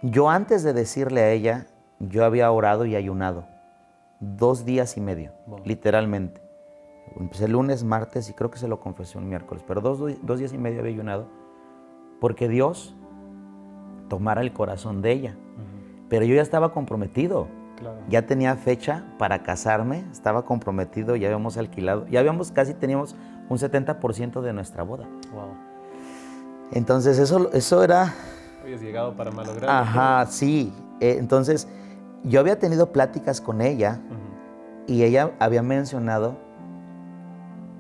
Yo antes de decirle a ella, yo había orado y ayunado 2 días y medio, Wow. literalmente. Empecé lunes, martes y creo que se lo confesé un miércoles, pero 2 días y medio había ayunado porque Dios tomara el corazón de ella. Pero yo ya estaba comprometido. Claro. Ya tenía fecha para casarme, estaba comprometido, ya habíamos alquilado, casi teníamos un 70% de nuestra boda. Wow. Entonces eso era... Habías llegado para malograrlo. Ajá, sí. Entonces yo había tenido pláticas con ella y ella había mencionado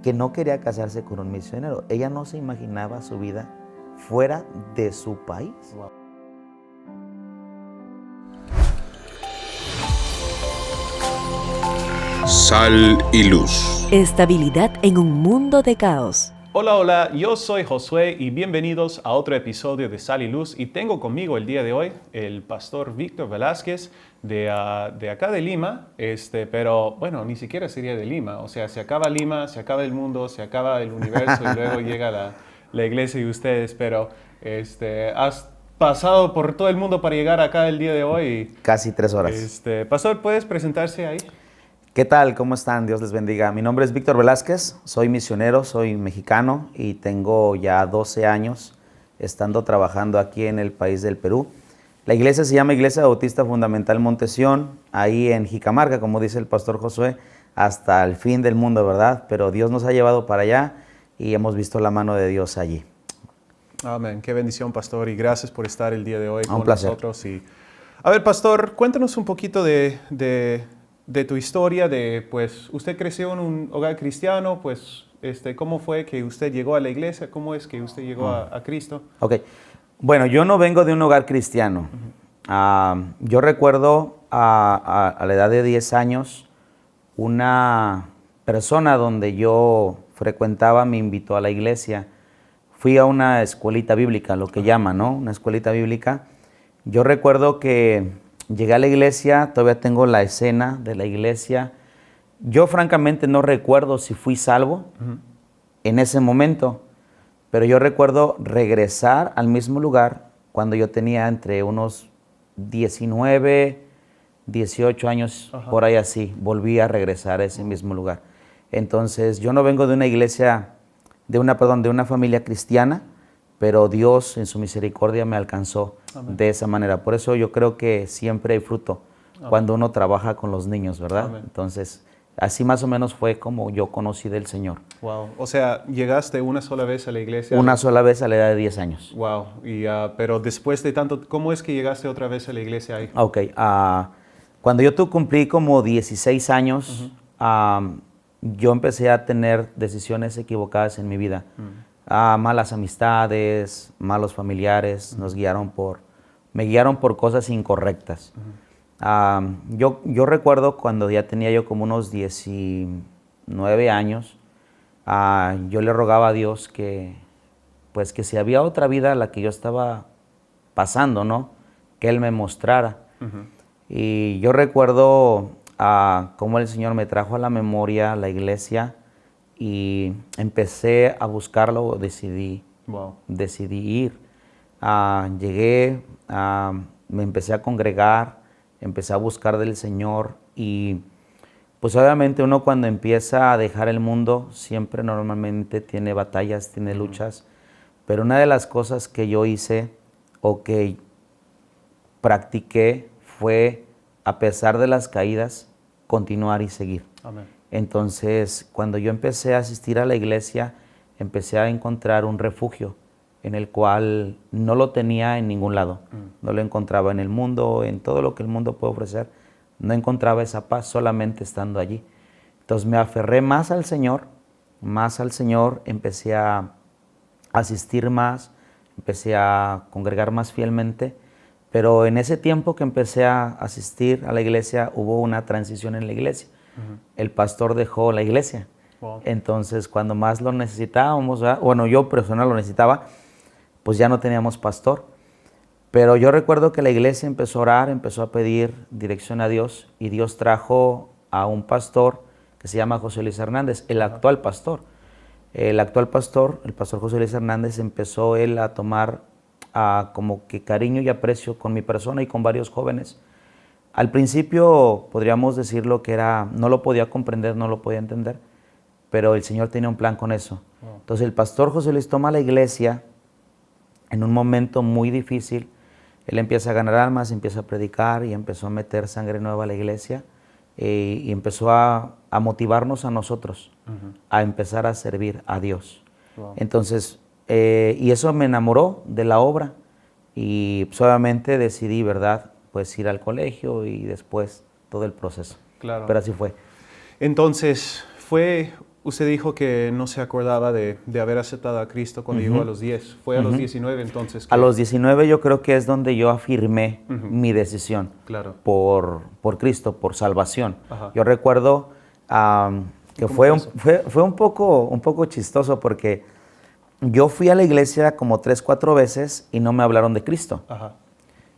que no quería casarse con un misionero. Ella no se imaginaba su vida fuera de su país. Wow. Sal y luz. Estabilidad en un mundo de caos. Hola, hola, yo soy Josué y bienvenidos a otro episodio de Sal y Luz. Y tengo conmigo el día de hoy el pastor Víctor Velázquez de acá de Lima, pero bueno, ni siquiera sería de Lima. O sea, se acaba Lima, se acaba el mundo, se acaba el universo y luego llega la iglesia y ustedes. Pero has pasado por todo el mundo para llegar acá el día de hoy. Casi 3 horas. Pastor, ¿puedes presentarse ahí? ¿Qué tal? ¿Cómo están? Dios les bendiga. Mi nombre es Víctor Velázquez, soy misionero, soy mexicano y tengo ya 12 años estando trabajando aquí en el país del Perú. La iglesia se llama Iglesia Bautista Fundamental Montesión, ahí en Jicamarca, como dice el pastor Josué, hasta el fin del mundo, ¿verdad? Pero Dios nos ha llevado para allá y hemos visto la mano de Dios allí. Amén. Qué bendición, pastor, y gracias por estar el día de hoy con placer. nosotros. A ver, pastor, cuéntanos un poquito de tu historia, pues, usted creció en un hogar cristiano, pues, ¿cómo fue que usted llegó a la iglesia? ¿Cómo es que usted llegó a Cristo? Ok. Bueno, yo no vengo de un hogar cristiano. Yo recuerdo a la edad de 10 años, una persona donde yo frecuentaba me invitó a la iglesia. Fui a una escuelita bíblica, lo que llaman, ¿no? Una escuelita bíblica. Yo recuerdo que llegué a la iglesia, todavía tengo la escena de la iglesia. Yo francamente no recuerdo si fui salvo en ese momento, pero yo recuerdo regresar al mismo lugar cuando yo tenía entre unos 19, 18 años, por ahí así. Volví a regresar a ese mismo lugar. Entonces, yo no vengo de una iglesia, de una familia cristiana, pero Dios en su misericordia me alcanzó de esa manera. Por eso yo creo que siempre hay fruto cuando uno trabaja con los niños, ¿verdad? Amén. Entonces, así más o menos fue como yo conocí del Señor. Wow. O sea, ¿llegaste una sola vez a la iglesia? Una sola vez a la edad de 10 años. Wow. Pero después de tanto, ¿cómo es que llegaste otra vez a la iglesia ahí? Ok. Cuando yo cumplí como 16 años, yo empecé a tener decisiones equivocadas en mi vida. Malas amistades, malos familiares, me guiaron por cosas incorrectas. Yo recuerdo cuando ya tenía yo como unos 19 años, yo le rogaba a Dios que si había otra vida a la que yo estaba pasando, ¿no? Que Él me mostrara. Y yo recuerdo cómo el Señor me trajo a la memoria la iglesia y empecé a buscarlo, decidí ir. Llegué, me empecé a congregar, empecé a buscar del Señor y pues obviamente uno cuando empieza a dejar el mundo siempre normalmente tiene batallas, tiene luchas, pero una de las cosas que yo hice o que practiqué fue, a pesar de las caídas, continuar y seguir. Amén. Entonces, cuando yo empecé a asistir a la iglesia, empecé a encontrar un refugio en el cual no lo tenía en ningún lado. No lo encontraba en el mundo, en todo lo que el mundo puede ofrecer. No encontraba esa paz solamente estando allí. Entonces me aferré más al Señor, empecé a asistir más, empecé a congregar más fielmente. Pero en ese tiempo que empecé a asistir a la iglesia, hubo una transición en la iglesia. El pastor dejó la iglesia. Wow. Entonces, cuando más lo necesitábamos, bueno, yo personal lo necesitaba, pues ya no teníamos pastor. Pero yo recuerdo que la iglesia empezó a orar, empezó a pedir dirección a Dios y Dios trajo a un pastor que se llama José Luis Hernández, el actual pastor. El pastor José Luis Hernández empezó él a tomar como que cariño y aprecio con mi persona y con varios jóvenes. Al principio podríamos decirlo que no lo podía comprender, no lo podía entender, pero el Señor tenía un plan con eso. Wow. Entonces el pastor José Luis toma la iglesia en un momento muy difícil. Él empieza a ganar almas, empieza a predicar y empezó a meter sangre nueva a la iglesia y empezó a motivarnos a nosotros a empezar a servir a Dios. Wow. Entonces, y eso me enamoró de la obra y pues, obviamente decidí, ¿verdad?, pues ir al colegio y después todo el proceso. Claro. Pero así fue. Entonces, usted dijo que no se acordaba de haber aceptado a Cristo cuando llegó a los 10. Fue a los 19 entonces. A los 19 yo creo que es donde yo afirmé mi decisión Claro. por Cristo, por salvación. Ajá. Yo recuerdo que fue un poco chistoso porque yo fui a la iglesia como 3, 4 veces y no me hablaron de Cristo. Ajá.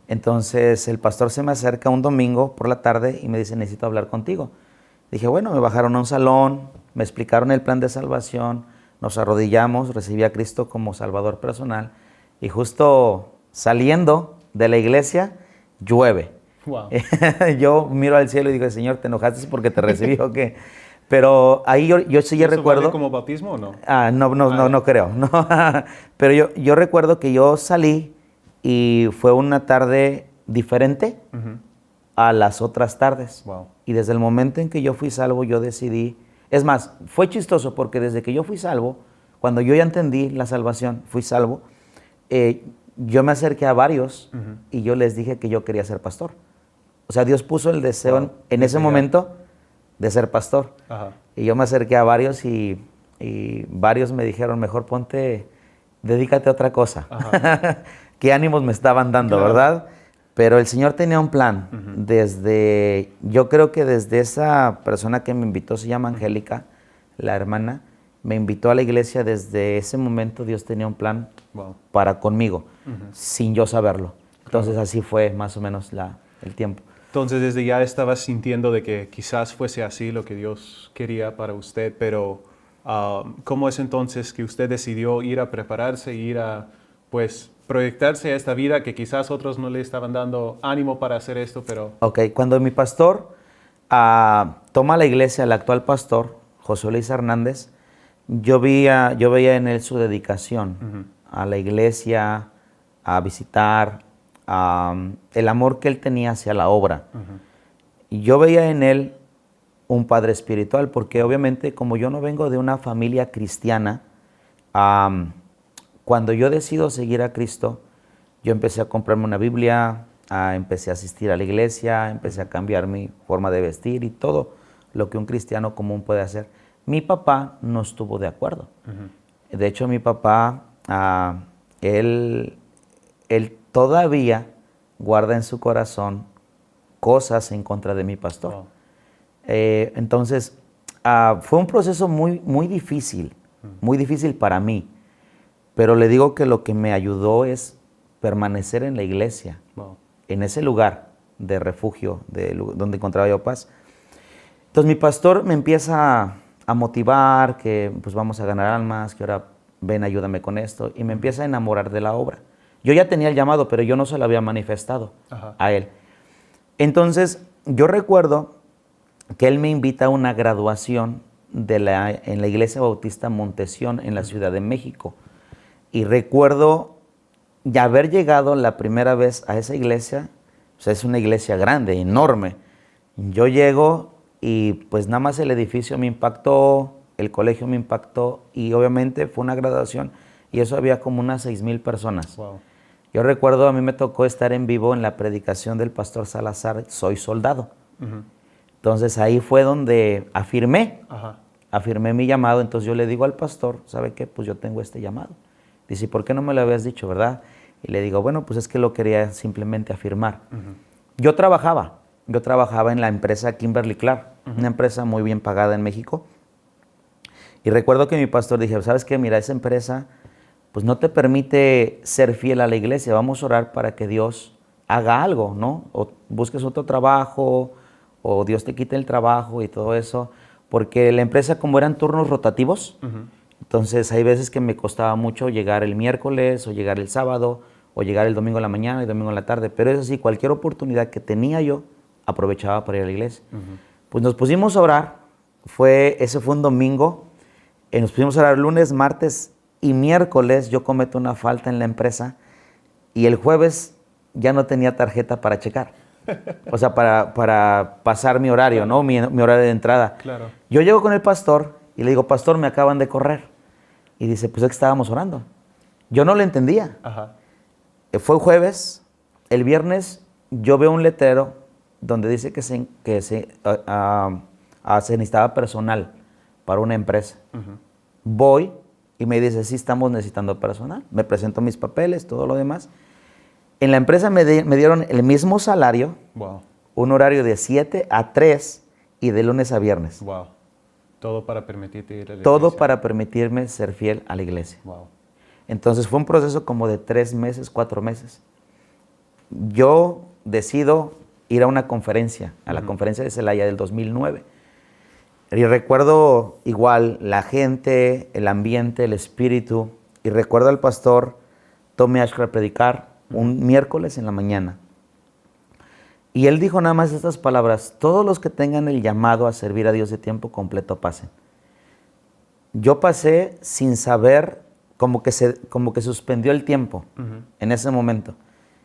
Entonces el pastor se me acerca un domingo por la tarde y me dice, necesito hablar contigo. Dije, bueno, me bajaron a un salón, me explicaron el plan de salvación, nos arrodillamos, recibí a Cristo como Salvador personal y justo saliendo de la iglesia, llueve. Wow. Yo miro al cielo y digo, Señor, ¿te enojaste porque te recibí o qué? Pero ahí yo sí ¿Eso recuerdo... vale como bautismo o no? No creo. No. Pero yo recuerdo que yo salí y fue una tarde diferente a las otras tardes. Wow. Y desde el momento en que yo fui salvo, yo decidí... Es más, fue chistoso porque desde que yo fui salvo, cuando yo ya entendí la salvación, fui salvo, yo me acerqué a varios y yo les dije que yo quería ser pastor. O sea, Dios puso el deseo en ese momento de ser pastor. Ajá. Y yo me acerqué a varios y varios me dijeron, mejor dedícate a otra cosa. Qué ánimos me estaban dando, Claro. ¿verdad? Pero el Señor tenía un plan. Yo creo que desde esa persona que me invitó, se llama Angélica, la hermana, me invitó a la iglesia. Desde ese momento Dios tenía un plan para conmigo, sin yo saberlo. Entonces así fue más o menos el tiempo. Entonces, desde ya estabas sintiendo de que quizás fuese así lo que Dios quería para usted, pero ¿cómo es entonces que usted decidió ir a prepararse, ir a, pues, proyectarse a esta vida que quizás otros no le estaban dando ánimo para hacer esto, pero... Ok, cuando mi pastor toma la iglesia, el actual pastor, José Luis Hernández, yo veía en él su dedicación a la iglesia, a visitar, el amor que él tenía hacia la obra. Y yo veía en él un padre espiritual, porque obviamente como yo no vengo de una familia cristiana, cuando yo decido seguir a Cristo, yo empecé a comprarme una Biblia, empecé a asistir a la iglesia, empecé a cambiar mi forma de vestir y todo lo que un cristiano común puede hacer. Mi papá no estuvo de acuerdo. De hecho, mi papá, él todavía guarda en su corazón cosas en contra de mi pastor. Wow. Entonces, fue un proceso muy difícil para mí. Pero le digo que lo que me ayudó es permanecer en la iglesia, en ese lugar de refugio, donde encontraba yo paz. Entonces mi pastor me empieza a motivar, que pues vamos a ganar almas, que ahora ven, ayúdame con esto, y me empieza a enamorar de la obra. Yo ya tenía el llamado, pero yo no se lo había manifestado a él. Entonces yo recuerdo que él me invita a una graduación en la Iglesia Bautista Montesión en la Ciudad de México. Y recuerdo ya haber llegado la primera vez a esa iglesia. O sea, es una iglesia grande, enorme. Yo llego y pues nada más el edificio me impactó, el colegio me impactó y obviamente fue una graduación y eso había como unas 6,000 personas. Wow. Yo recuerdo, a mí me tocó estar en vivo en la predicación del pastor Salazar, Soy Soldado. Entonces ahí fue donde afirmé mi llamado. Entonces yo le digo al pastor, ¿sabe qué? Pues yo tengo este llamado. Dice, ¿por qué no me lo habías dicho, verdad? Y le digo, bueno, pues es que lo quería simplemente afirmar. Yo trabajaba en la empresa Kimberly Clark, una empresa muy bien pagada en México. Y recuerdo que mi pastor dije, ¿sabes qué? Mira, esa empresa pues no te permite ser fiel a la iglesia. Vamos a orar para que Dios haga algo, ¿no? O busques otro trabajo, o Dios te quite el trabajo y todo eso. Porque la empresa, como eran turnos rotativos, entonces hay veces que me costaba mucho llegar el miércoles o llegar el sábado o llegar el domingo en la mañana y domingo en la tarde. Pero eso sí, cualquier oportunidad que tenía yo, aprovechaba para ir a la iglesia. Pues nos pusimos a orar, ese fue un domingo, nos pusimos a orar lunes, martes y miércoles. Yo cometo una falta en la empresa y el jueves ya no tenía tarjeta para checar. O sea, para pasar mi horario, ¿no? Mi horario de entrada. Claro. Yo llego con el pastor y le digo, pastor, me acaban de correr. Y dice, pues es que estábamos orando. Yo no lo entendía. Ajá. Fue jueves, el viernes yo veo un letrero donde dice que se necesitaba personal para una empresa. Voy y me dice, sí, estamos necesitando personal. Me presento mis papeles, todo lo demás. En la empresa me dieron el mismo salario, Wow. un horario de 7 a 3 y de lunes a viernes. Wow. Todo para permitirte ir a la Todo iglesia. para permitirme ser fiel a la iglesia. Wow. Entonces fue un proceso como de 3 meses, 4 meses. Yo decido ir a una conferencia, a la conferencia de Celaya del 2009. Y recuerdo igual la gente, el ambiente, el espíritu. Y recuerdo al pastor Tommy Ashcraft predicar un miércoles en la mañana. Y él dijo nada más estas palabras: todos los que tengan el llamado a servir a Dios de tiempo completo pasen. Yo pasé sin saber, como que suspendió el tiempo en ese momento.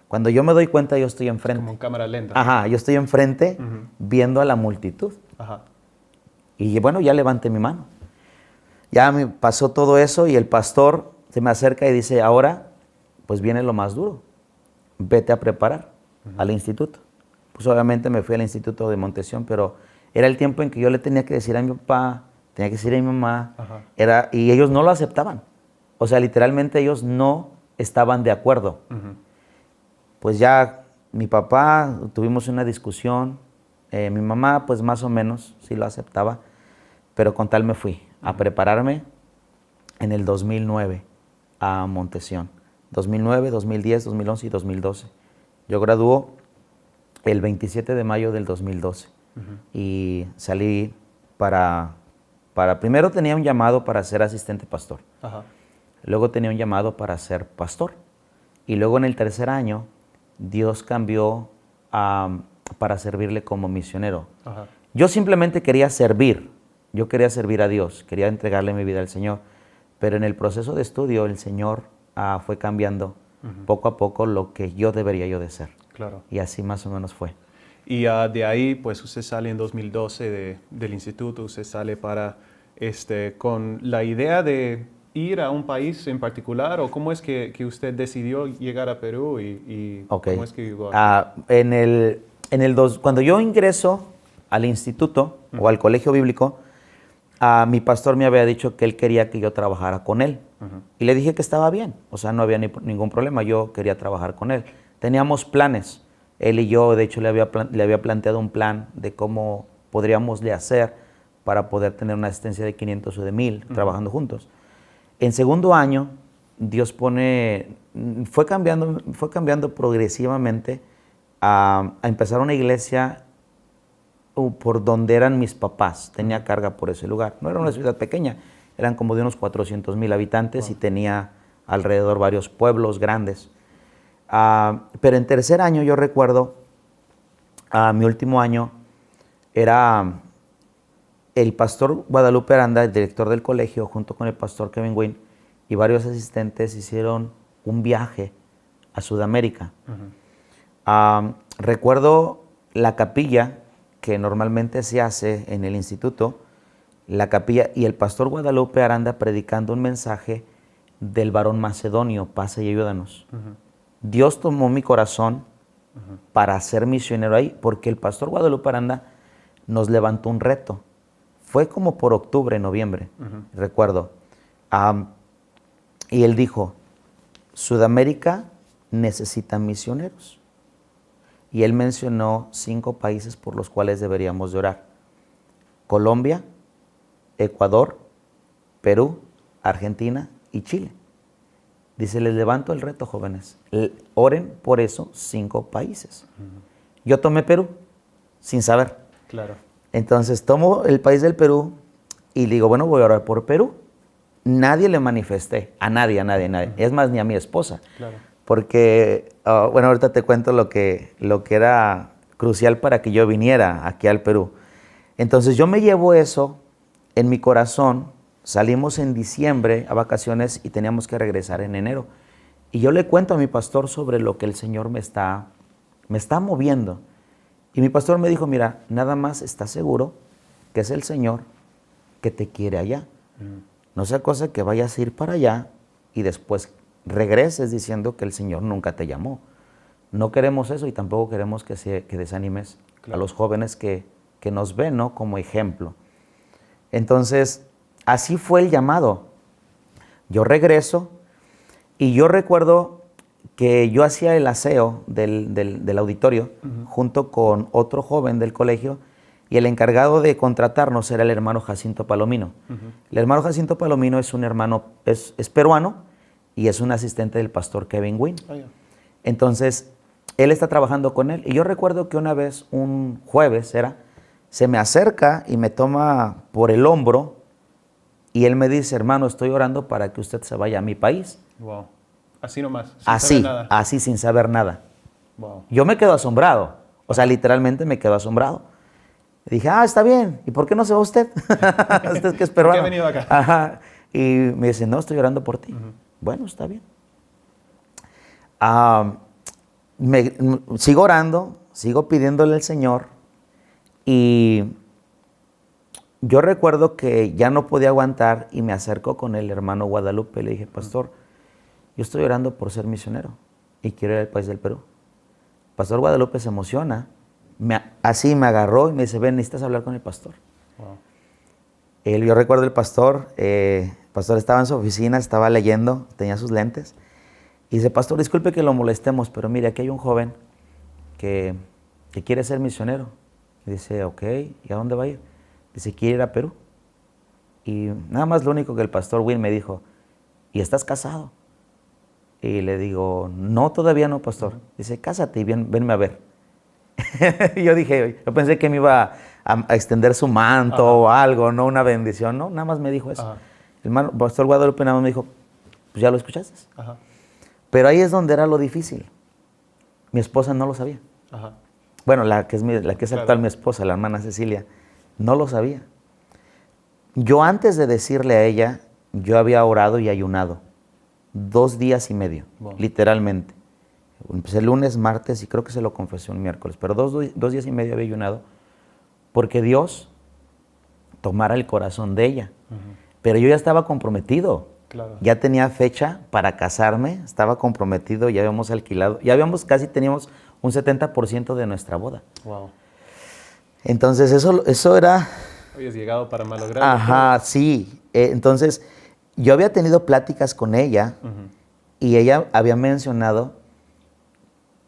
Cuando yo me doy cuenta, yo estoy enfrente. Como en cámara lenta. Ajá, yo estoy enfrente viendo a la multitud. Ajá. Y bueno, ya levanté mi mano. Ya me pasó todo eso y el pastor se me acerca y dice, ahora pues viene lo más duro. Vete a preparar al instituto. Pues obviamente me fui al instituto de Montesión, pero era el tiempo en que yo le tenía que decir a mi papá, tenía que decir a mi mamá, y ellos no lo aceptaban. O sea, literalmente ellos no estaban de acuerdo. Pues ya mi papá, tuvimos una discusión, mi mamá pues más o menos sí lo aceptaba, pero con tal me fui a prepararme en el 2009 a Montesión. 2009, 2010, 2011 y 2012. Yo graduó el 27 de mayo del 2012 y salí para primero tenía un llamado para ser asistente pastor. Ajá. Luego tenía un llamado para ser pastor. Y luego en el tercer año, Dios cambió para servirle como misionero. Ajá. Yo simplemente quería servir. Yo quería servir a Dios, quería entregarle mi vida al Señor. Pero en el proceso de estudio, el Señor fue cambiando poco a poco lo que yo debería yo de ser. Claro. Y así más o menos fue. Y de ahí, pues usted sale en 2012 del instituto, usted sale con la idea de ir a un país en particular, o cómo es que usted decidió llegar a Perú y Okay. cómo es que llegó Cuando yo ingreso al instituto o al colegio bíblico, mi pastor me había dicho que él quería que yo trabajara con él. Y le dije que estaba bien, o sea, no había ningún problema, yo quería trabajar con él. Teníamos planes, él y yo, de hecho, le había planteado un plan de cómo podríamos hacer para poder tener una asistencia de 500 o de 1000 trabajando juntos. En segundo año, Dios fue cambiando progresivamente a empezar una iglesia por donde eran mis papás. Tenía carga por ese lugar. No era una ciudad pequeña, eran como de unos 400,000 habitantes y tenía alrededor varios pueblos grandes. Pero en tercer año yo recuerdo, mi último año, era el pastor Guadalupe Aranda, el director del colegio, junto con el pastor Kevin Wynn y varios asistentes hicieron un viaje a Sudamérica. Recuerdo la capilla que normalmente se hace en el instituto, la capilla y el pastor Guadalupe Aranda predicando un mensaje del varón macedonio, pasa y ayúdanos. Dios tomó mi corazón para ser misionero ahí, porque el pastor Guadalupe Aranda nos levantó un reto. Fue como por octubre, noviembre, recuerdo. Y él dijo, Sudamérica necesita misioneros. Y él mencionó 5 países por los cuales deberíamos de orar. Colombia, Ecuador, Perú, Argentina y Chile. Dice, les levanto el reto, jóvenes. Oren por esos 5 países. Yo tomé Perú, sin saber. Claro. Entonces tomo el país del Perú y digo, bueno, voy a orar por Perú. Nadie le manifesté, a nadie. Es más, ni a mi esposa. Claro. porque, bueno, ahorita te cuento lo que era crucial para que yo viniera aquí al Perú. Entonces yo me llevo eso en mi corazón. Salimos en diciembre a vacaciones y teníamos que regresar en enero. Y yo le cuento a mi pastor sobre lo que el Señor me está moviendo. Y mi pastor me dijo, mira, nada más está seguro que es el Señor que te quiere allá. No sea cosa que vayas a ir para allá y después regreses diciendo que el Señor nunca te llamó. No queremos eso y tampoco queremos que desanimes a los jóvenes que nos ven, ¿no?, como ejemplo. Entonces, así fue el llamado. Yo regreso y yo recuerdo que yo hacía el aseo del auditorio junto con otro joven del colegio y el encargado de contratarnos era el hermano Jacinto Palomino. El hermano Jacinto Palomino es un hermano, es peruano y es un asistente del pastor Kevin Wynn. Entonces, él está trabajando con él y yo recuerdo que una vez, un jueves se me acerca y me toma por el hombro y él me dice, hermano, estoy orando para que usted se vaya a mi país. Wow. Así nomás, sin así, saber nada. así sin saber nada. Wow. Yo me quedo asombrado, o sea, literalmente me quedo asombrado. Dije, está bien, ¿y por qué no se va usted? Usted que es peruano. ¿Por qué ha venido acá? Ajá. Y me dice, no, estoy orando por ti. Bueno, está bien. Sigo orando, sigo pidiéndole al Señor y yo recuerdo que ya no podía aguantar y me acerco con el hermano Guadalupe y le dije, pastor, yo estoy orando por ser misionero y quiero ir al país del Perú. Pastor Guadalupe se emociona, así me agarró y me dice, ven, necesitas hablar con el pastor. Wow. Yo recuerdo el pastor estaba en su oficina, estaba leyendo, tenía sus lentes y dice, pastor, disculpe que lo molestemos, pero mire, aquí hay un joven que quiere ser misionero. Y dice, ok, ¿y a dónde va a ir? Dice, quiere ir a Perú. Y nada más lo único que el pastor Wynn me dijo, ¿y estás casado? Y le digo, no, todavía no, pastor. Dice, cásate y venme a ver. Y yo pensé que me iba a extender su manto o algo, no una bendición. No, nada más me dijo eso. El pastor Guadalupe nada más me dijo, pues ya lo escuchaste. Pero ahí es donde era lo difícil. Mi esposa no lo sabía. Bueno, la que es actual mi esposa, la hermana Cecilia, no lo sabía. Yo antes de decirle a ella, yo había orado y ayunado 2 días y medio, literalmente. Empecé el lunes, martes y creo que se lo confesé un miércoles, pero 2 días y medio había ayunado porque Dios tomara el corazón de ella. Pero yo ya estaba comprometido. Claro. Ya tenía fecha para casarme, estaba comprometido, ya habíamos alquilado, teníamos un 70% de nuestra boda. Wow. Entonces eso era... Habías llegado para malograr. Ajá, sí. Entonces yo había tenido pláticas con ella y ella había mencionado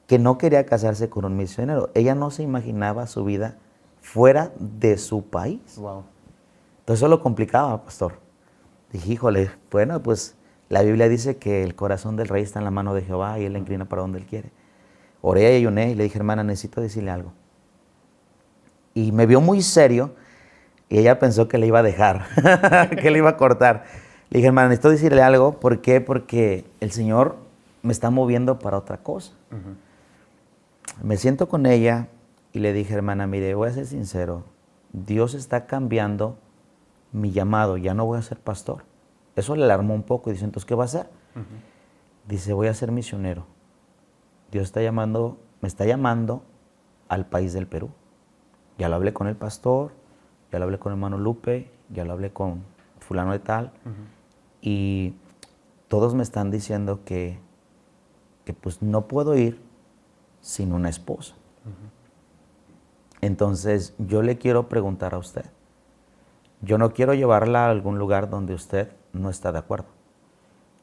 que no quería casarse con un misionero. Ella no se imaginaba su vida fuera de su país. Wow. Entonces eso lo complicaba, pastor. Dije, híjole, bueno, pues la Biblia dice que el corazón del rey está en la mano de Jehová y él la inclina para donde él quiere. Oré y ayuné y le dije, hermana, necesito decirle algo. Y me vio muy serio y ella pensó que le iba a dejar, que le iba a cortar. Le dije, hermana, necesito decirle algo. ¿Por qué? Porque el Señor me está moviendo para otra cosa. Me siento con ella y le dije, hermana, mire, voy a ser sincero. Dios está cambiando mi llamado, ya no voy a ser pastor. Eso le alarmó un poco y dice, entonces, ¿qué va a hacer? Dice, voy a ser misionero. Dios me está llamando al país del Perú. Ya lo hablé con el pastor, ya lo hablé con el hermano Lupe, ya lo hablé con fulano de tal, y todos me están diciendo que pues no puedo ir sin una esposa. Entonces, yo le quiero preguntar a usted. Yo no quiero llevarla a algún lugar donde usted no está de acuerdo.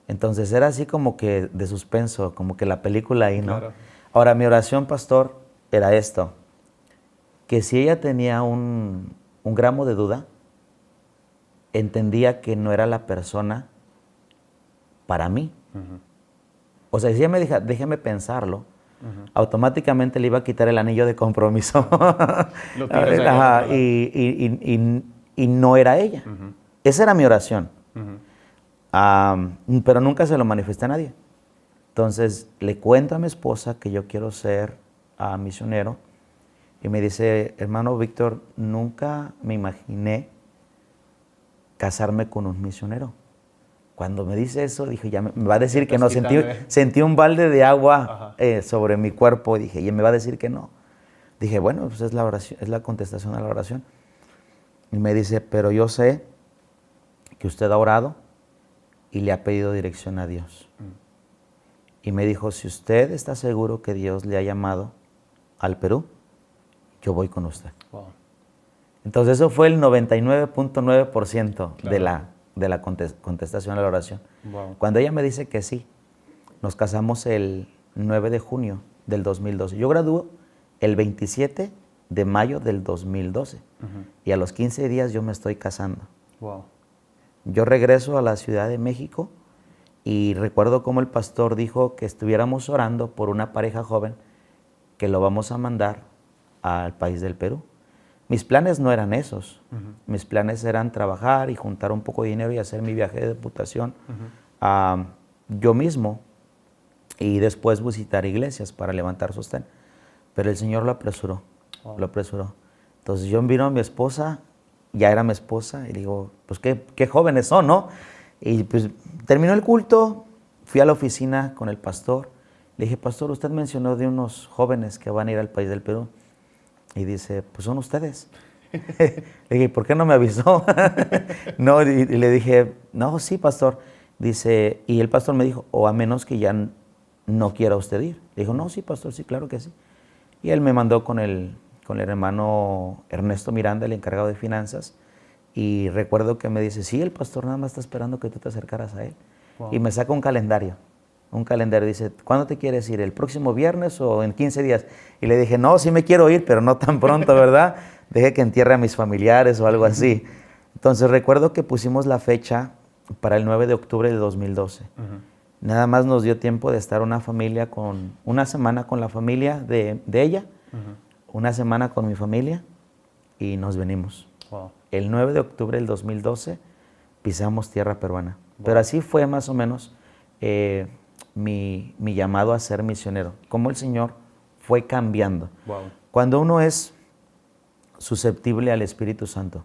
Entonces era así como que de suspenso, como que la película ahí, ¿no? Claro. Ahora, mi oración, pastor, era esto, que si ella tenía un gramo de duda, entendía que no era la persona para mí. O sea, si ella me dijo, déjeme pensarlo, automáticamente le iba a quitar el anillo de compromiso. Lo tiras ahí, y no era ella. Esa era mi oración. Pero nunca se lo manifesté a nadie. Entonces le cuento a mi esposa que yo quiero ser misionero y me dice, hermano Víctor, nunca me imaginé casarme con un misionero. Cuando me dice eso, dije, ya me va a decir que no. Sentí un balde de agua sobre mi cuerpo y dije, ya me va a decir que no. Dije, bueno, pues es la oración, es la contestación a la oración. Y me dice, pero yo sé que usted ha orado y le ha pedido dirección a Dios. Y me dijo, si usted está seguro que Dios le ha llamado al Perú, yo voy con usted. Wow. Entonces eso fue el 99.9% de la contestación a la oración. Wow. Cuando ella me dice que sí, nos casamos el 9 de junio del 2012. Yo graduó el 27 de mayo del 2012. Y a los 15 días yo me estoy casando. Wow. Yo regreso a la Ciudad de México y recuerdo cómo el pastor dijo que estuviéramos orando por una pareja joven que lo vamos a mandar al país del Perú. Mis planes no eran esos. Mis planes eran trabajar y juntar un poco de dinero y hacer mi viaje de deputación yo mismo y después visitar iglesias para levantar sostén. Pero el Señor lo apresuró, lo apresuró. Entonces yo vino a mi esposa, ya era mi esposa, y digo, pues qué jóvenes son, ¿no? Y pues terminó el culto, fui a la oficina con el pastor, le dije, pastor, usted mencionó de unos jóvenes que van a ir al país del Perú. Y dice, pues son ustedes. Le dije, ¿por qué no me avisó? No, y le dije, no, sí, pastor. Dice, y el pastor me dijo, o a menos que ya no quiera usted ir. Le dijo, no, sí, pastor, sí, claro que sí. Y él me mandó con el hermano Ernesto Miranda, el encargado de finanzas. Y recuerdo que me dice, sí, el pastor nada más está esperando que tú te acercaras a él. Wow. Y me saca un calendario. Dice, ¿cuándo te quieres ir? ¿El próximo viernes o en 15 días? Y le dije, no, sí me quiero ir, pero no tan pronto, ¿verdad? Deje que entierre a mis familiares o algo así. Entonces recuerdo que pusimos la fecha para el 9 de octubre de 2012. Nada más nos dio tiempo de estar una semana con la familia de ella, una semana con mi familia y nos venimos. Wow. El 9 de octubre del 2012 pisamos tierra peruana. Wow. Pero así fue más o menos mi llamado a ser misionero, cómo el Señor fue cambiando. Wow. Cuando uno es susceptible al Espíritu Santo,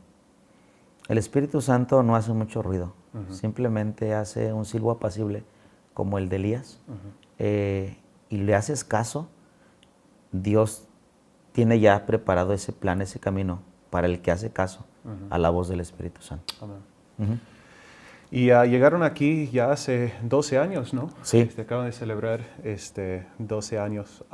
el Espíritu Santo no hace mucho ruido, simplemente hace un silbo apacible como el de Elías, y le haces caso, Dios tiene ya preparado ese plan, ese camino para el que hace caso a la voz del Espíritu Santo. Amén. Y llegaron aquí ya hace 12 años, ¿no? Sí. Acaban de celebrar 12 años.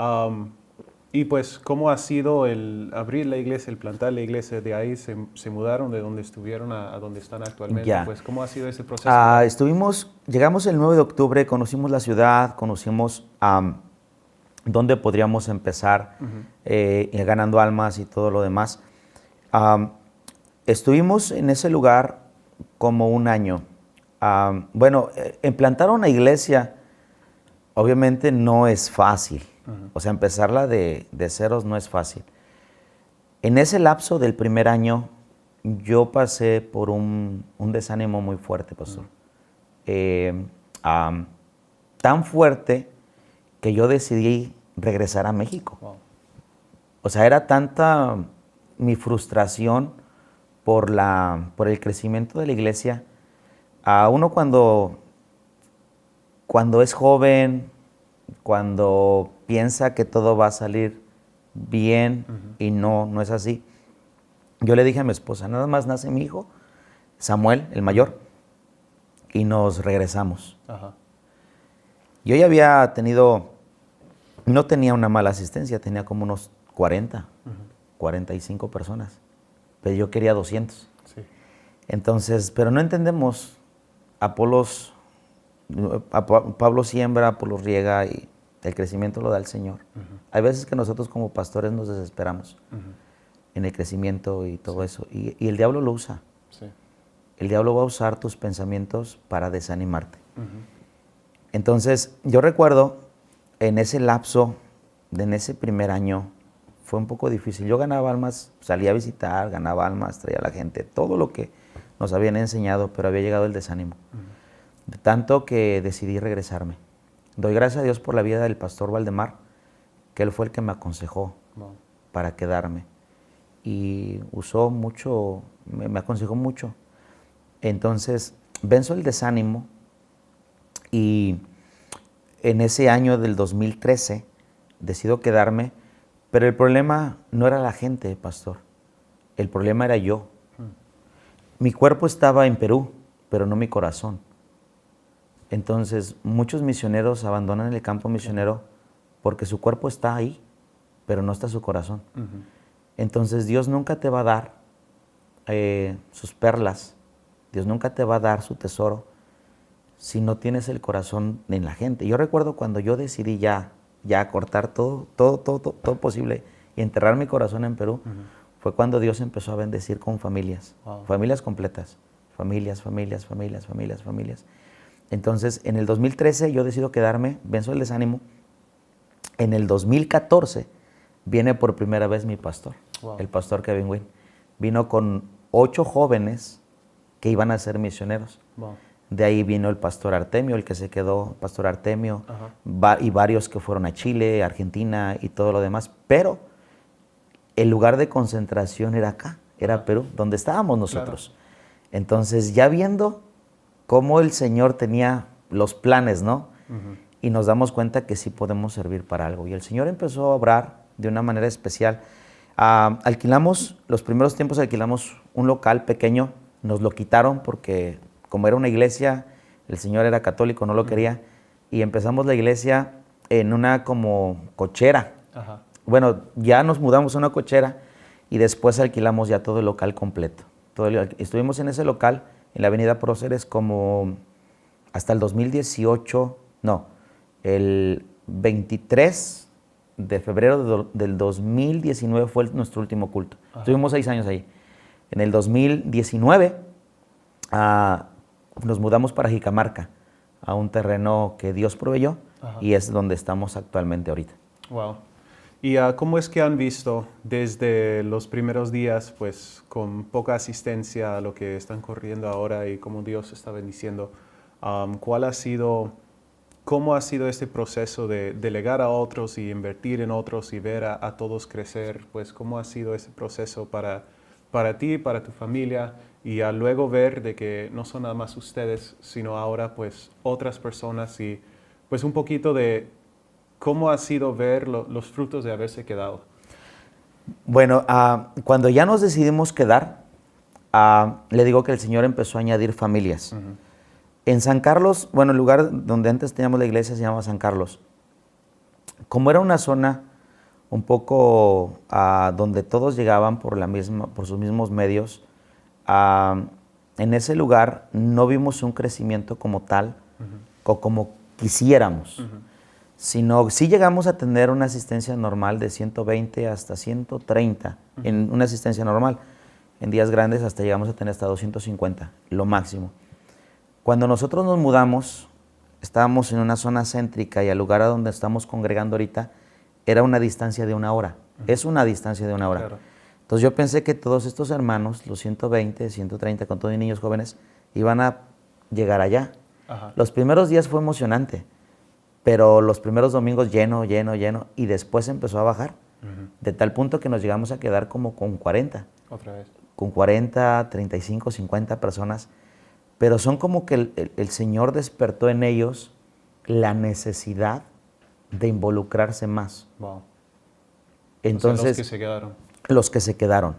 Y pues, ¿cómo ha sido el abrir la iglesia, el plantar la iglesia? De ahí se mudaron de donde estuvieron a donde están actualmente. Ya. Pues, ¿cómo ha sido ese proceso? Llegamos el 9 de octubre, conocimos la ciudad, conocimos dónde podríamos empezar ganando almas y todo lo demás. Estuvimos en ese lugar como un año. Implantar una iglesia obviamente no es fácil. O sea, empezarla de ceros no es fácil. En ese lapso del primer año, yo pasé por un desánimo muy fuerte, pastor. Tan fuerte que yo decidí regresar a México. Wow. O sea, era tanta mi frustración por el crecimiento de la iglesia. A uno cuando es joven, cuando piensa que todo va a salir bien y no es así. Yo le dije a mi esposa, nada más nace mi hijo, Samuel, el mayor, y nos regresamos. Ajá. Yo ya había no tenía una mala asistencia, tenía como unos 40, 45 personas, pero yo quería 200. Sí. Entonces, pero no entendemos, Pablo siembra, Apolos riega y el crecimiento lo da el Señor. Hay veces que nosotros como pastores nos desesperamos en el crecimiento y todo eso, y el diablo lo usa. Sí. El diablo va a usar tus pensamientos para desanimarte. Entonces, yo recuerdo en ese lapso, en ese primer año, fue un poco difícil. Yo ganaba almas, salía a visitar, ganaba almas, traía a la gente, todo lo que nos habían enseñado, pero había llegado el desánimo. De tanto que decidí regresarme. Doy gracias a Dios por la vida del pastor Valdemar, que él fue el que me aconsejó para quedarme. Y usó mucho, me aconsejó mucho. Entonces, venzo el desánimo y en ese año del 2013 decido quedarme, pero el problema no era la gente, pastor. El problema era yo. Mi cuerpo estaba en Perú, pero no mi corazón. Entonces, muchos misioneros abandonan el campo misionero porque su cuerpo está ahí, pero no está su corazón. Entonces, Dios nunca te va a dar sus perlas, Dios nunca te va a dar su tesoro si no tienes el corazón en la gente. Yo recuerdo cuando yo decidí ya cortar todo posible y enterrar mi corazón en Perú, fue cuando Dios empezó a bendecir con familias, familias completas, familias. Entonces, en el 2013 yo decido quedarme, venzo el desánimo. En el 2014 viene por primera vez mi pastor, el pastor Kevin Wynn. Vino con 8 jóvenes que iban a ser misioneros. De ahí vino el pastor Artemio, el que se quedó, pastor Artemio, y varios que fueron a Chile, Argentina y todo lo demás. Pero el lugar de concentración era acá, era Perú, donde estábamos nosotros. Claro. Entonces, ya viendo cómo el Señor tenía los planes, ¿no? Y nos damos cuenta que sí podemos servir para algo. Y el Señor empezó a obrar de una manera especial. Los primeros tiempos alquilamos un local pequeño, nos lo quitaron porque como era una iglesia, el Señor era católico, no lo quería, y empezamos la iglesia en una como cochera. Bueno, ya nos mudamos a una cochera y después alquilamos ya todo el local completo. Estuvimos en ese local, en la avenida Próceres, como hasta el 2018, el 23 de febrero del 2019 fue nuestro último culto. Estuvimos 6 años ahí. En el 2019 nos mudamos para Jicamarca, a un terreno que Dios proveyó, y es donde estamos actualmente ahorita. Wow. ¿Y cómo es que han visto desde los primeros días, pues con poca asistencia a lo que están corriendo ahora y cómo Dios está bendiciendo? ¿Cómo ha sido este proceso de delegar a otros y invertir en otros y ver a todos crecer? Pues, ¿cómo ha sido ese proceso para ti, para tu familia? Y luego ver de que no son nada más ustedes, sino ahora pues otras personas y pues un poquito de cómo ha sido ver los frutos de haberse quedado. Bueno, cuando ya nos decidimos quedar, le digo que el Señor empezó a añadir familias. En San Carlos, bueno, el lugar donde antes teníamos la iglesia se llama San Carlos. Como era una zona un poco donde todos llegaban por sus mismos medios, en ese lugar no vimos un crecimiento como tal o como quisiéramos, sino sí llegamos a tener una asistencia normal de 120 hasta 130 en una asistencia normal. En días grandes hasta llegamos a tener hasta 250, lo máximo. Cuando nosotros nos mudamos, estábamos en una zona céntrica y el lugar a donde estamos congregando ahorita era una distancia de 1 hora. Es una distancia de 1 hora. Claro. Entonces yo pensé que todos estos hermanos, los 120, 130, con todos los niños jóvenes, iban a llegar allá. Los primeros días fue emocionante, pero los primeros domingos lleno, y después empezó a bajar, de tal punto que nos llegamos a quedar como con 40. Otra vez. Con 40, 35, 50 personas, pero son como que el Señor despertó en ellos la necesidad de involucrarse más. Wow. Entonces, los que se quedaron. Los que se quedaron.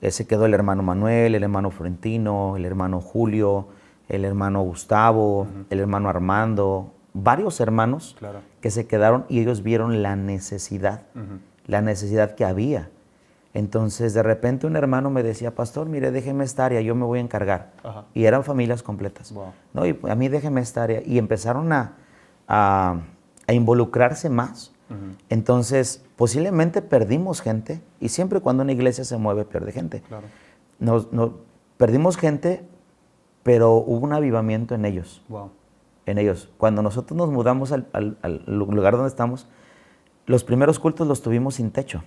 Se quedó el hermano Manuel, el hermano Florentino, el hermano Julio, el hermano Gustavo, el hermano Armando, varios hermanos que se quedaron y ellos vieron la necesidad que había. Entonces, de repente un hermano me decía, pastor, mire, déjeme esta área, yo me voy a encargar. Y eran familias completas. Wow. No, y a mí déjeme esta área. Y empezaron a involucrarse más. Entonces, posiblemente perdimos gente, y siempre cuando una iglesia se mueve, pierde gente. Claro. Perdimos gente, pero hubo un avivamiento en ellos. Wow. En ellos. Cuando nosotros nos mudamos al lugar donde estamos, los primeros cultos los tuvimos sin techo.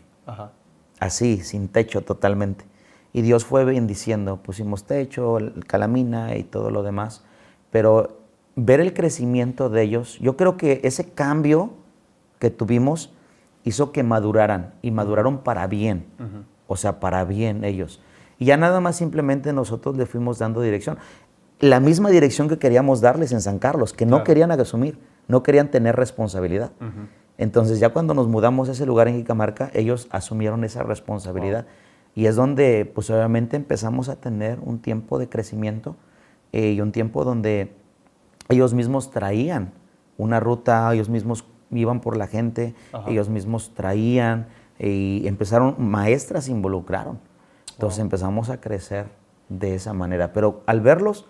Así, sin techo totalmente. Y Dios fue bendiciendo, pusimos techo, calamina y todo lo demás. Pero ver el crecimiento de ellos, yo creo que ese cambio que tuvimos hizo que maduraran y maduraron para bien, o sea, para bien ellos. Y ya nada más simplemente nosotros le fuimos dando dirección. La misma dirección que queríamos darles en San Carlos, que no querían asumir, no querían tener responsabilidad. Entonces ya cuando nos mudamos a ese lugar en Jicamarca, ellos asumieron esa responsabilidad. Y es donde pues obviamente empezamos a tener un tiempo de crecimiento y un tiempo donde ellos mismos traían una ruta, ellos mismos iban por la gente, ellos mismos traían y empezaron, maestras se involucraron. Entonces empezamos a crecer de esa manera. Pero al verlos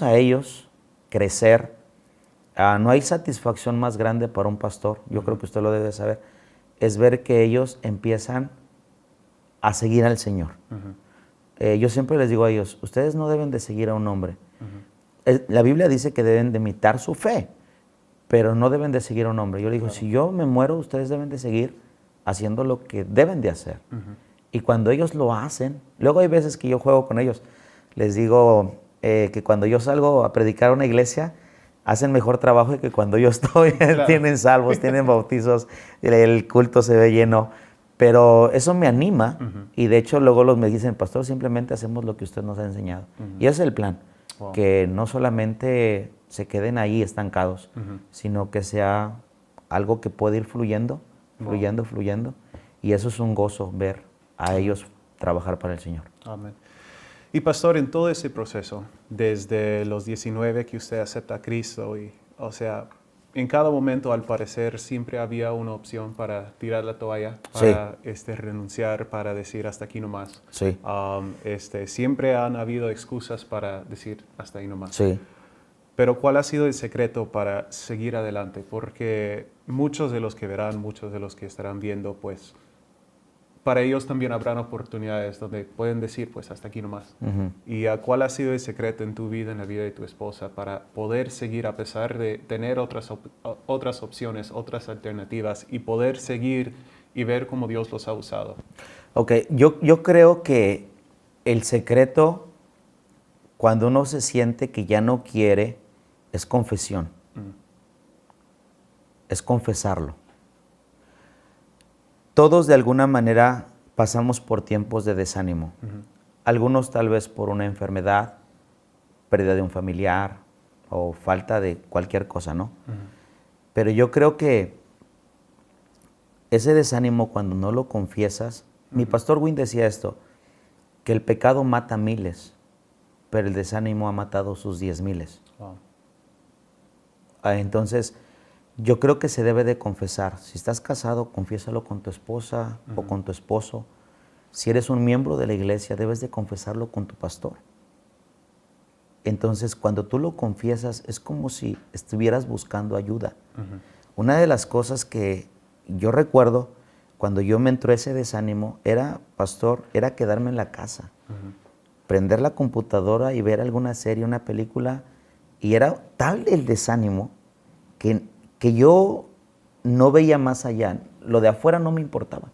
a ellos crecer, no hay satisfacción más grande para un pastor, yo creo que usted lo debe saber, es ver que ellos empiezan a seguir al Señor. Yo siempre les digo a ellos, ustedes no deben de seguir a un hombre. La Biblia dice que deben de imitar su fe, pero no deben de seguir a un hombre. Yo le digo, si yo me muero, ustedes deben de seguir haciendo lo que deben de hacer. Y cuando ellos lo hacen, luego hay veces que yo juego con ellos, les digo que cuando yo salgo a predicar a una iglesia, hacen mejor trabajo que cuando yo estoy. Tienen salvos, tienen bautizos, el culto se ve lleno. Pero eso me anima y de hecho luego me dicen, pastor, simplemente hacemos lo que usted nos ha enseñado. Y ese es el plan, que no solamente se queden ahí estancados, sino que sea algo que puede ir fluyendo. Y eso es un gozo, ver a ellos trabajar para el Señor. Amén. Y pastor, en todo ese proceso, desde los 19 que usted acepta a Cristo, o sea, en cada momento al parecer siempre había una opción para tirar la toalla, para renunciar, para decir hasta aquí nomás. Sí. Siempre han habido excusas para decir hasta ahí nomás. Sí. Pero ¿cuál ha sido el secreto para seguir adelante? Porque muchos de los que verán, muchos de los que estarán viendo, pues para ellos también habrán oportunidades donde pueden decir, pues hasta aquí nomás. ¿Y cuál ha sido el secreto en tu vida, en la vida de tu esposa, para poder seguir a pesar de tener otras opciones, otras alternativas y poder seguir y ver cómo Dios los ha usado? Ok, yo creo que el secreto, cuando uno se siente que ya no quiere, es confesión. Es confesarlo. Todos de alguna manera pasamos por tiempos de desánimo. Algunos tal vez por una enfermedad, pérdida de un familiar o falta de cualquier cosa, ¿no? Pero yo creo que ese desánimo cuando no lo confiesas, mi pastor Wynn decía esto, que el pecado mata miles, pero el desánimo ha matado sus 10,000. Wow. Entonces, yo creo que se debe de confesar. Si estás casado, confiésalo con tu esposa o con tu esposo. Si eres un miembro de la iglesia, debes de confesarlo con tu pastor. Entonces, cuando tú lo confiesas, es como si estuvieras buscando ayuda. Una de las cosas que yo recuerdo cuando yo me entró ese desánimo era, pastor, era quedarme en la casa, prender la computadora y ver alguna serie, una película, y era tal el desánimo que yo no veía más allá. Lo de afuera no me importaba.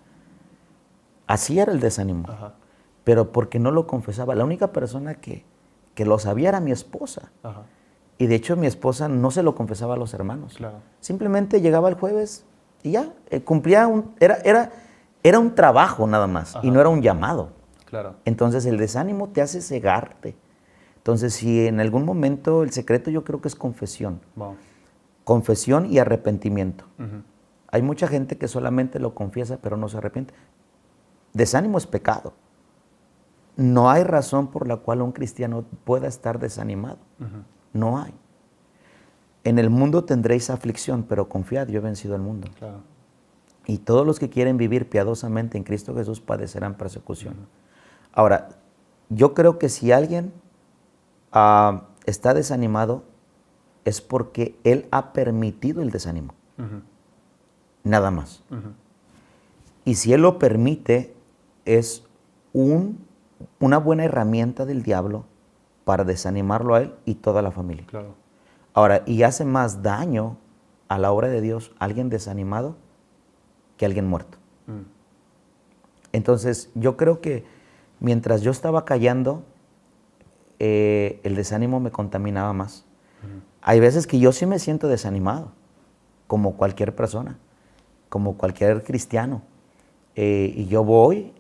Así era el desánimo. Pero porque no lo confesaba. La única persona que lo sabía era mi esposa. Y de hecho mi esposa no se lo confesaba a los hermanos. Claro. Simplemente llegaba el jueves y ya, cumplía era un trabajo nada más y no era un llamado. Claro. Entonces el desánimo te hace cegarte. Entonces si en algún momento el secreto yo creo que es confesión. Wow. Confesión y arrepentimiento. Hay mucha gente que solamente lo confiesa pero no se arrepiente. Desánimo es pecado. No hay razón por la cual un cristiano pueda estar desanimado. No hay. En el mundo tendréis aflicción, pero confiad, yo he vencido al mundo. Claro. Y todos los que quieren vivir piadosamente en Cristo Jesús padecerán persecución. Ahora, yo creo que si alguien está desanimado, es porque él ha permitido el desánimo. Nada más. Y si él lo permite, es una buena herramienta del diablo para desanimarlo a él y toda la familia. Claro. Ahora, y hace más daño a la obra de Dios alguien desanimado que alguien muerto. Entonces, yo creo que mientras yo estaba callando, el desánimo me contaminaba más. Hay veces que yo sí me siento desanimado, como cualquier persona, como cualquier cristiano. Y yo voy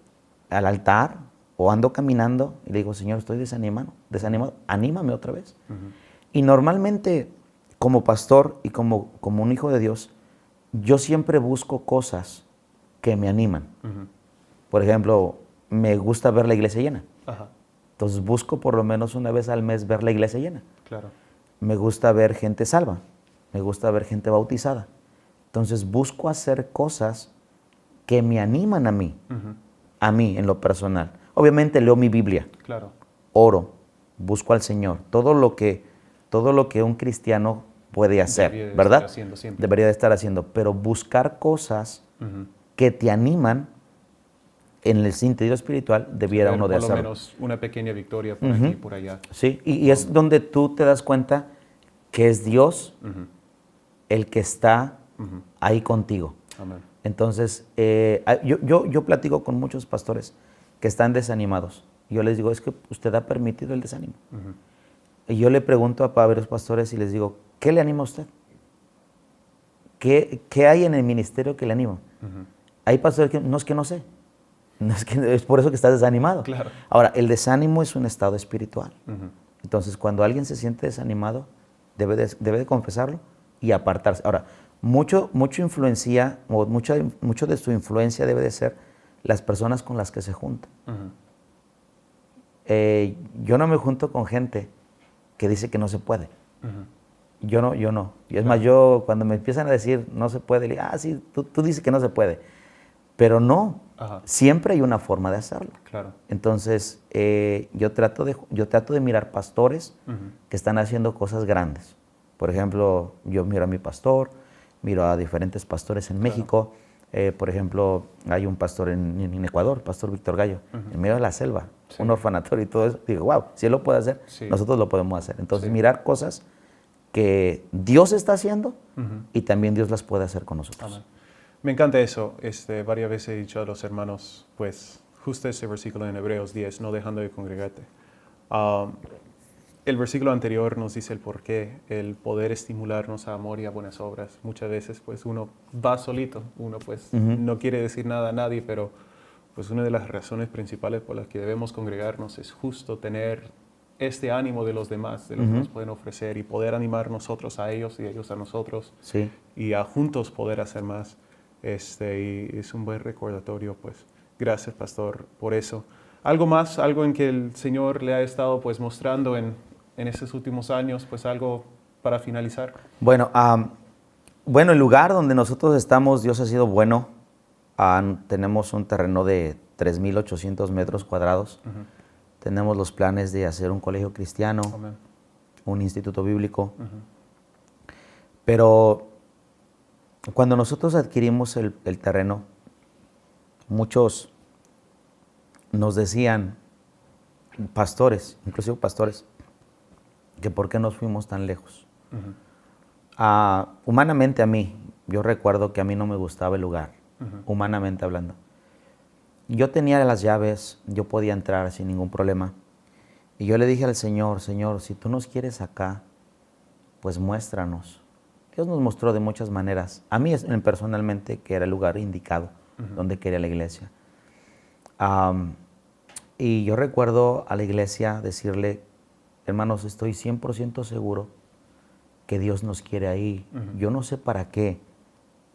al altar o ando caminando y le digo, Señor, estoy desanimado, anímame otra vez. Y normalmente, como pastor y como un hijo de Dios, yo siempre busco cosas que me animan. Por ejemplo, me gusta ver la iglesia llena. Ajá. Entonces busco por lo menos una vez al mes ver la iglesia llena. Claro. Me gusta ver gente salva, me gusta ver gente bautizada. Entonces busco hacer cosas que me animan a mí en lo personal. Obviamente leo mi Biblia, Claro. oro, busco al Señor, todo lo que un cristiano puede hacer, Debería de ¿verdad? estar haciendo siempre. Debería de estar haciendo, pero buscar cosas que te animan en el sentido espiritual debiera Ver uno de por lo hacerlo. menos una pequeña victoria por aquí y por allá. Sí, y es donde tú te das cuenta que es Dios el que está ahí contigo. Amén. Entonces, yo platico con muchos pastores que están desanimados. Yo les digo, es que usted ha permitido el desánimo. Y yo le pregunto a varios pastores y les digo, ¿qué le anima a usted? ¿Qué hay en el ministerio que le anima? Hay pastores que no es que no sé. No es por eso que estás desanimado. Claro. Ahora, el desánimo es un estado espiritual. Entonces, cuando alguien se siente desanimado, debe de confesarlo y apartarse. Ahora, mucho de su influencia debe de ser las personas con las que se junta. Yo no me junto con gente que dice que no se puede. Yo no. Y es más, yo cuando me empiezan a decir no se puede, le digo, sí, tú dices que no se puede. Pero no, siempre hay una forma de hacerlo. Claro. Entonces, yo trato de mirar pastores que están haciendo cosas grandes. Por ejemplo, yo miro a mi pastor, miro a diferentes pastores en México. Por ejemplo, hay un pastor en Ecuador, Pastor Víctor Gallo, en medio de la selva, un orfanatorio y todo eso. Digo, wow, si él lo puede hacer, nosotros lo podemos hacer. Entonces, mirar cosas que Dios está haciendo y también Dios las puede hacer con nosotros. Amén. Me encanta eso. Varias veces he dicho a los hermanos, pues, justo ese versículo en Hebreos 10, no dejando de congregarte. El versículo anterior nos dice el porqué, el poder estimularnos a amor y a buenas obras. Muchas veces, pues, uno va solito, uno, pues, no quiere decir nada a nadie, pero, pues, una de las razones principales por las que debemos congregarnos es justo tener este ánimo de los demás, de lo que nos pueden ofrecer y poder animar nosotros a ellos y ellos a nosotros. Sí. Y a juntos poder hacer más. Y es un buen recordatorio, pues. Gracias, pastor, por eso. ¿Algo más? ¿Algo en que el Señor le ha estado, pues, mostrando en estos últimos años? Pues, algo para finalizar. Bueno, el lugar donde nosotros estamos, Dios ha sido bueno. Tenemos un terreno de 3,800 metros cuadrados. Tenemos los planes de hacer un colegio cristiano, un instituto bíblico. Pero cuando nosotros adquirimos el terreno, muchos nos decían, inclusive pastores, que por qué nos fuimos tan lejos. Humanamente a mí, yo recuerdo que a mí no me gustaba el lugar, humanamente hablando. Yo tenía las llaves, yo podía entrar sin ningún problema. Y yo le dije al Señor, Señor, si tú nos quieres acá, pues muéstranos. Dios nos mostró de muchas maneras. A mí personalmente que era el lugar indicado donde quería la iglesia. Y yo recuerdo a la iglesia decirle, hermanos, estoy 100% seguro que Dios nos quiere ahí. Yo no sé para qué,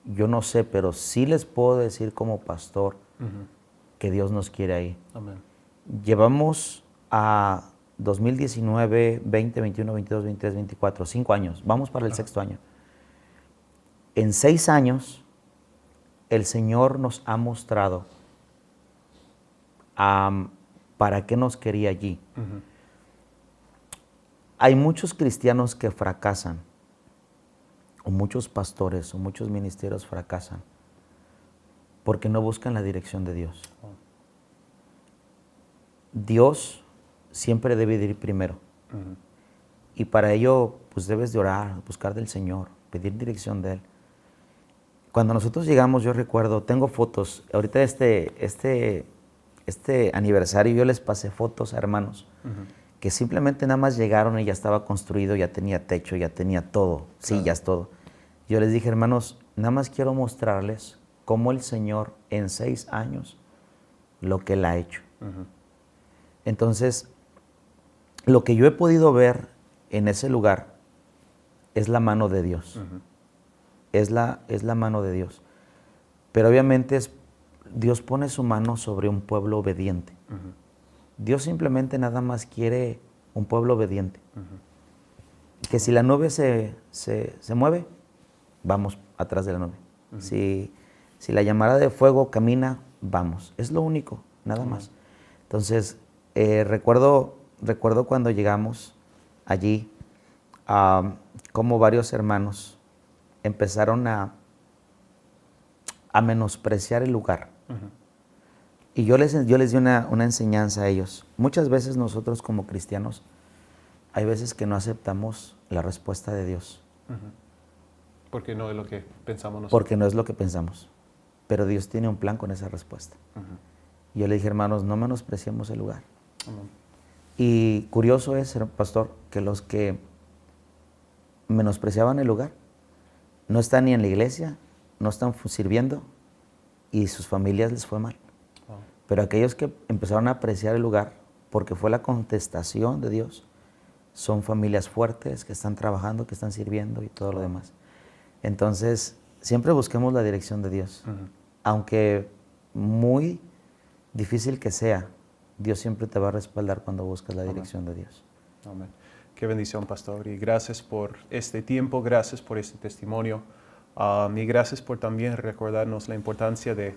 yo no sé, pero sí les puedo decir como pastor que Dios nos quiere ahí. Amén. Llevamos a 2019, 20, 21, 22, 23, 24, 5 años. Vamos para el sexto año. En 6 años, el Señor nos ha mostrado para qué nos quería allí. Hay muchos cristianos que fracasan, o muchos pastores, o muchos ministerios fracasan, porque no buscan la dirección de Dios. Dios siempre debe de ir primero. Y para ello, pues debes de orar, buscar del Señor, pedir dirección de Él. Cuando nosotros llegamos, yo recuerdo, tengo fotos, ahorita este aniversario yo les pasé fotos a hermanos que simplemente nada más llegaron y ya estaba construido, ya tenía techo, ya tenía todo, sillas, todo. Yo les dije, hermanos, nada más quiero mostrarles cómo el Señor en 6 años, lo que Él ha hecho. Entonces, lo que yo he podido ver en ese lugar es la mano de Dios. Es la mano de Dios. Pero obviamente Dios pone su mano sobre un pueblo obediente. Dios simplemente nada más quiere un pueblo obediente. Que si la nube se mueve, vamos atrás de la nube. Si la llamarada de fuego camina, vamos. Es lo único, nada más. Entonces, recuerdo cuando llegamos allí, como varios hermanos empezaron a menospreciar el lugar. Y yo les di una enseñanza a ellos. Muchas veces nosotros como cristianos, hay veces que no aceptamos la respuesta de Dios. Porque no es lo que pensamos nosotros. Porque no es lo que pensamos. Pero Dios tiene un plan con esa respuesta. Y yo le dije, hermanos, no menospreciemos el lugar. Y curioso es, pastor, que los que menospreciaban el lugar no están ni en la iglesia, no están sirviendo y sus familias les fue mal. Pero aquellos que empezaron a apreciar el lugar, porque fue la contestación de Dios, son familias fuertes que están trabajando, que están sirviendo y todo lo demás. Entonces, siempre busquemos la dirección de Dios. Aunque muy difícil que sea, Dios siempre te va a respaldar cuando buscas la dirección de Dios. Amén. Qué bendición, pastor. Y gracias por este tiempo, gracias por este testimonio. Y gracias por también recordarnos la importancia de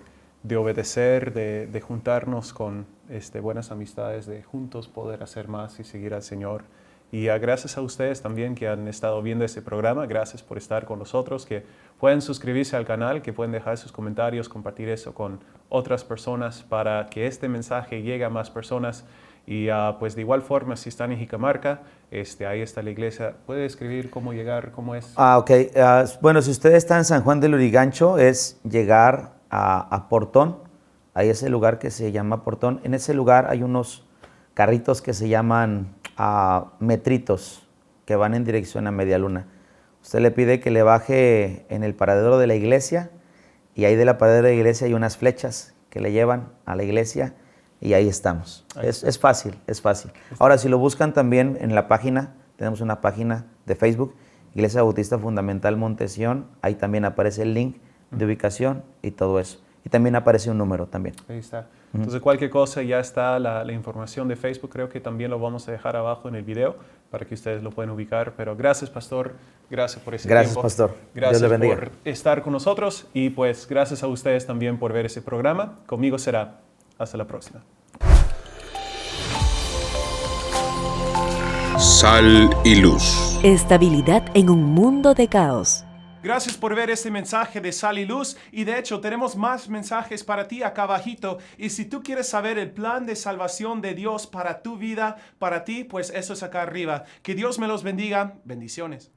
obedecer, de juntarnos con buenas amistades, de juntos poder hacer más y seguir al Señor. Y gracias a ustedes también que han estado viendo este programa, gracias por estar con nosotros, que pueden suscribirse al canal, que pueden dejar sus comentarios, compartir eso con otras personas para que este mensaje llegue a más personas. Y pues de igual forma, si están en Jicamarca, ahí está la iglesia. ¿Puede escribir cómo llegar, cómo es? Ok. Bueno, si usted está en San Juan del Lurigancho, es llegar a Portón. Ahí es el lugar que se llama Portón. En ese lugar hay unos carritos que se llaman metritos, que van en dirección a Media Luna. Usted le pide que le baje en el paradero de la iglesia, y ahí de la paradero de la iglesia hay unas flechas que le llevan a la iglesia, y ahí estamos. Es fácil, es fácil. Ahora, si lo buscan también en la página, tenemos una página de Facebook, Iglesia Bautista Fundamental Montesión, ahí también aparece el link de ubicación y todo eso. Y también aparece un número también. Ahí está. Entonces, cualquier cosa, ya está la información de Facebook. Creo que también lo vamos a dejar abajo en el video para que ustedes lo puedan ubicar. Pero gracias, pastor. Gracias por ese tiempo. Gracias, pastor. Gracias Dios le bendiga. por estar con nosotros. Y pues gracias a ustedes también por ver ese programa. Conmigo será. Hasta la próxima. Sal y luz. Estabilidad en un mundo de caos. Gracias por ver este mensaje de Sal y Luz, y de hecho tenemos más mensajes para ti acá abajito, y si tú quieres saber el plan de salvación de Dios para tu vida, para ti, pues eso es acá arriba. Que Dios me los bendiga. Bendiciones.